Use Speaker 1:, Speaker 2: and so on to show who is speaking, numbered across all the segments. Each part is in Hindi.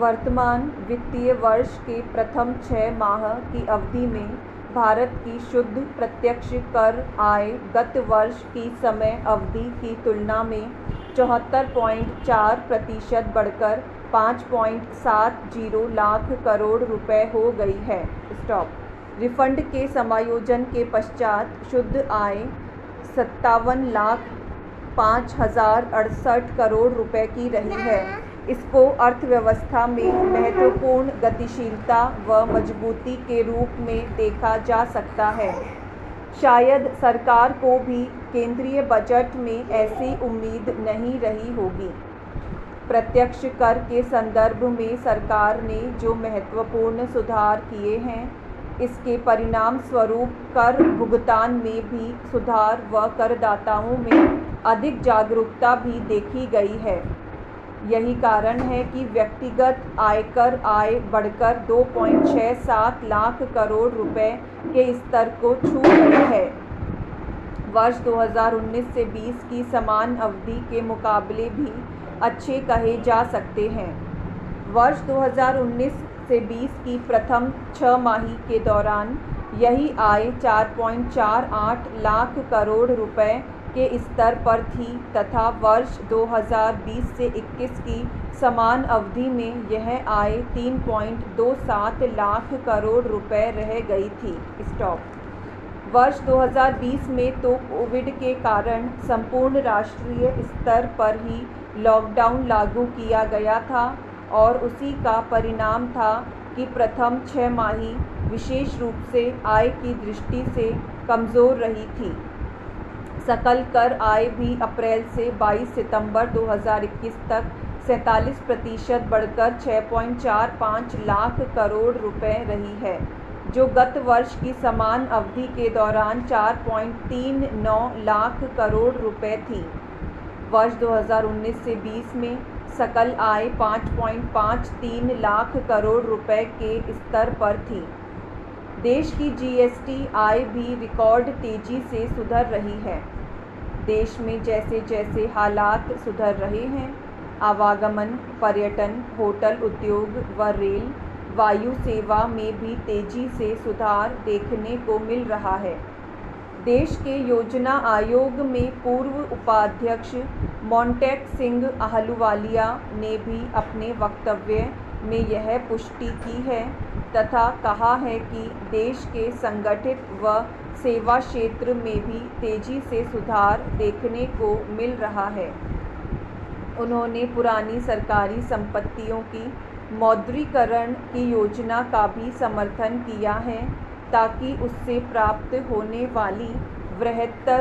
Speaker 1: वर्तमान वित्तीय वर्ष के प्रथम 6 माह की अवधि में भारत की शुद्ध प्रत्यक्ष कर आय गत वर्ष की समय अवधि की तुलना में 74.4% बढ़कर 5.70 लाख करोड़ रुपए हो गई है। रिफंड के समायोजन के पश्चात शुद्ध आय 57,05,068 करोड़ रुपए की रही है। इसको अर्थव्यवस्था में महत्वपूर्ण गतिशीलता व मजबूती के रूप में देखा जा सकता है। शायद सरकार को भी केंद्रीय बजट में ऐसी उम्मीद नहीं रही होगी। प्रत्यक्ष कर के संदर्भ में सरकार ने जो महत्वपूर्ण सुधार किए हैं, इसके परिणाम स्वरूप कर भुगतान में भी सुधार व करदाताओं में अधिक जागरूकता भी देखी गई है। यही कारण है कि व्यक्तिगत आयकर आय बढ़कर 2.67 लाख करोड़ रुपए के स्तर को छू गई है। वर्ष 2019 से 20 की समान अवधि के मुकाबले भी अच्छे कहे जा सकते हैं। वर्ष 2019 से 20 की प्रथम 6 माही के दौरान यही आय 4.48 लाख करोड़ रुपए के स्तर पर थी तथा वर्ष 2020 से 21 की समान अवधि में यह आय 3.27 लाख करोड़ रुपए रह गई थी। वर्ष 2020 में तो कोविड के कारण संपूर्ण राष्ट्रीय स्तर पर ही लॉकडाउन लागू किया गया था और उसी का परिणाम था कि प्रथम 6 माही विशेष रूप से आय की दृष्टि से कमज़ोर रही थी। सकल कर आय भी अप्रैल से 22 सितंबर 2021 तक 47% बढ़कर 6.45 लाख करोड़ रुपए रही है, जो गत वर्ष की समान अवधि के दौरान 4.39 लाख करोड़ रुपए थी। वर्ष 2019 से 20 में सकल आय 5.53 लाख करोड़ रुपए के स्तर पर थी। देश की जीएसटी आय भी रिकॉर्ड तेजी से सुधर रही है। देश में जैसे जैसे हालात सुधर रहे हैं, आवागमन, पर्यटन, होटल उद्योग व रेल, वायु सेवा में भी तेजी से सुधार देखने को मिल रहा है। देश के योजना आयोग में पूर्व उपाध्यक्ष मोंटेक सिंह अहलूवालिया ने भी अपने वक्तव्य में यह पुष्टि की है तथा कहा है कि देश के संगठित व सेवा क्षेत्र में भी तेजी से सुधार देखने को मिल रहा है। उन्होंने पुरानी सरकारी संपत्तियों की मौद्रीकरण की योजना का भी समर्थन किया है ताकि उससे प्राप्त होने वाली बृहत्तर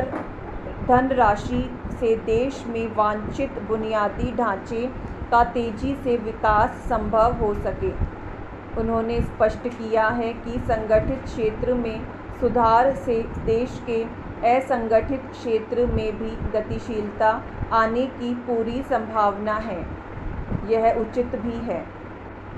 Speaker 1: धनराशि से देश में वांछित बुनियादी ढांचे का तेजी से विकास संभव हो सके। उन्होंने स्पष्ट किया है कि संगठित क्षेत्र में सुधार से देश के असंगठित क्षेत्र में भी गतिशीलता आने की पूरी संभावना है। यह उचित भी है।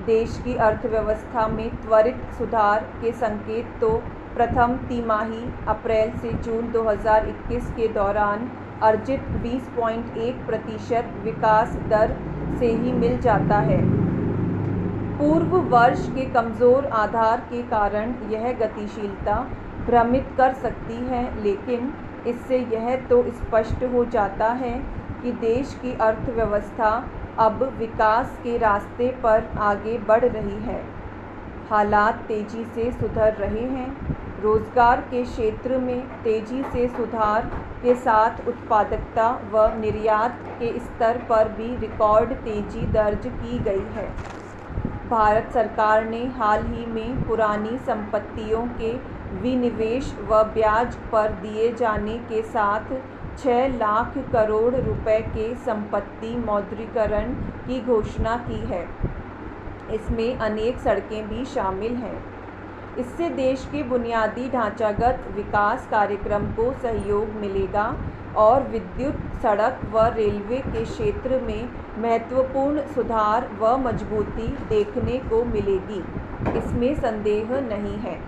Speaker 1: देश की अर्थव्यवस्था में त्वरित सुधार के संकेत तो प्रथम तिमाही अप्रैल से जून 2021 के दौरान अर्जित 20.1% विकास दर से ही मिल जाता है। पूर्व वर्ष के कमज़ोर आधार के कारण यह गतिशीलता भ्रमित कर सकती है, लेकिन इससे यह तो स्पष्ट हो जाता है कि देश की अर्थव्यवस्था अब विकास के रास्ते पर आगे बढ़ रही है। हालात तेज़ी से सुधर रहे हैं। रोज़गार के क्षेत्र में तेज़ी से सुधार के साथ उत्पादकता व निर्यात के स्तर पर भी रिकॉर्ड तेज़ी दर्ज की गई है। भारत सरकार ने हाल ही में पुरानी संपत्तियों के विनिवेश व ब्याज पर दिए जाने के साथ 6 लाख करोड़ रुपए के संपत्ति मौद्रीकरण की घोषणा की है। इसमें अनेक सड़कें भी शामिल हैं। इससे देश के बुनियादी ढांचागत विकास कार्यक्रम को सहयोग मिलेगा और विद्युत, सड़क व रेलवे के क्षेत्र में महत्वपूर्ण सुधार व मजबूती देखने को मिलेगी, इसमें संदेह नहीं है।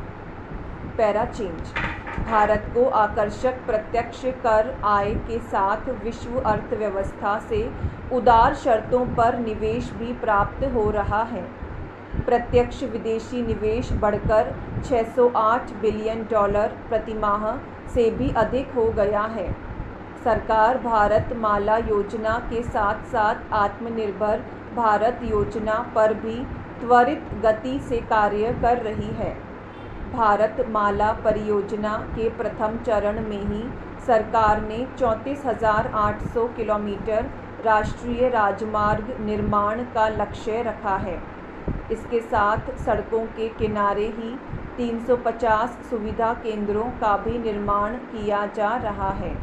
Speaker 1: Para change. भारत को आकर्षक प्रत्यक्ष कर आय के साथ विश्व अर्थव्यवस्था से उदार शर्तों पर निवेश भी प्राप्त हो रहा है। प्रत्यक्ष विदेशी निवेश बढ़कर $608 बिलियन प्रतिमाह से भी अधिक हो गया है। सरकार भारत माला योजना के साथ साथ आत्मनिर्भर भारत योजना पर भी त्वरित गति से कार्य कर रही है। भारत माला परियोजना के प्रथम चरण में ही सरकार ने 34,800 किलोमीटर राष्ट्रीय राजमार्ग निर्माण का लक्ष्य रखा है। इसके साथ सड़कों के किनारे ही 350 सुविधा केंद्रों का भी निर्माण किया जा रहा है।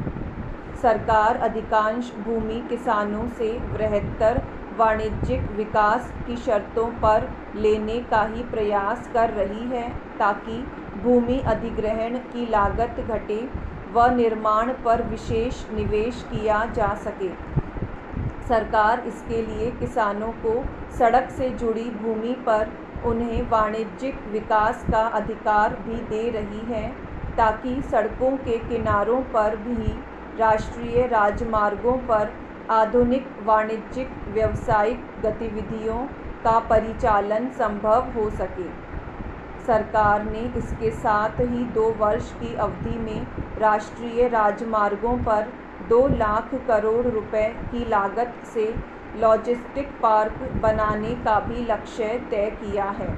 Speaker 1: सरकार अधिकांश भूमि किसानों से बृहत्तर वाणिज्यिक विकास की शर्तों पर लेने का ही प्रयास कर रही है, ताकि भूमि अधिग्रहण की लागत घटे व निर्माण पर विशेष निवेश किया जा सके। सरकार इसके लिए किसानों को सड़क से जुड़ी भूमि पर उन्हें वाणिज्यिक विकास का अधिकार भी दे रही है, ताकि सड़कों के किनारों पर भी राष्ट्रीय राजमार्गों पर आधुनिक वाणिज्यिक व्यावसायिक गतिविधियों का परिचालन संभव हो सके। सरकार ने इसके साथ ही 2 वर्ष की अवधि में राष्ट्रीय राजमार्गों पर 2 लाख करोड़ रुपए की लागत से लॉजिस्टिक पार्क बनाने का भी लक्ष्य तय किया है।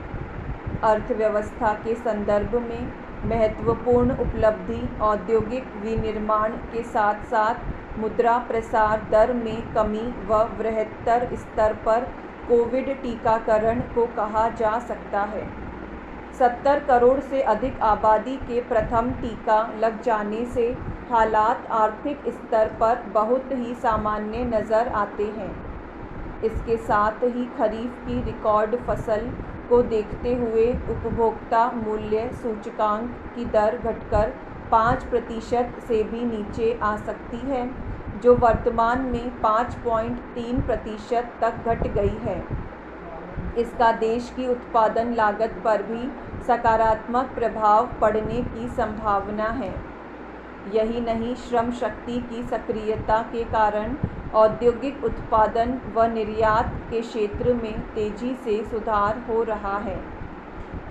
Speaker 1: अर्थव्यवस्था के संदर्भ में महत्वपूर्ण उपलब्धि औद्योगिक विनिर्माण के साथ साथ मुद्रा प्रसार दर में कमी व बृहत्तर स्तर पर कोविड टीकाकरण को कहा जा सकता है। 70 करोड़ से अधिक आबादी के प्रथम टीका लग जाने से हालात आर्थिक स्तर पर बहुत ही सामान्य नज़र आते हैं। इसके साथ ही खरीफ की रिकॉर्ड फसल को देखते हुए उपभोक्ता मूल्य सूचकांक की दर घटकर 5% से भी नीचे आ सकती है, जो वर्तमान में 5.3% तक घट गई है। इसका देश की उत्पादन लागत पर भी सकारात्मक प्रभाव पड़ने की संभावना है। यही नहीं, श्रम शक्ति की सक्रियता के कारण औद्योगिक उत्पादन व निर्यात के क्षेत्र में तेजी से सुधार हो रहा है।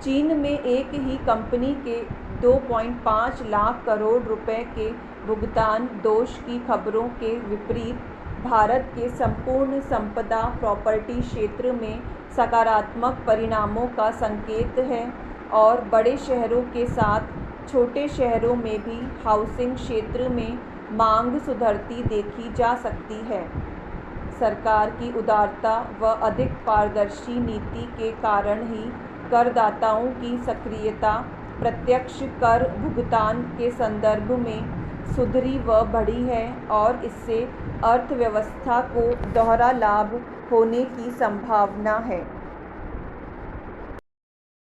Speaker 1: चीन में एक ही कंपनी के 2.5 लाख करोड़ रुपए के भुगतान दोष की खबरों के विपरीत भारत के संपूर्ण संपदा प्रॉपर्टी क्षेत्र में सकारात्मक परिणामों का संकेत है और बड़े शहरों के साथ छोटे शहरों में भी हाउसिंग क्षेत्र में मांग सुधरती देखी जा सकती है। सरकार की उदारता व अधिक पारदर्शी नीति के कारण ही करदाताओं की सक्रियता प्रत्यक्ष कर भुगतान के संदर्भ में सुधरी व बढ़ी है और इससे अर्थव्यवस्था को दोहरा लाभ होने की संभावना है।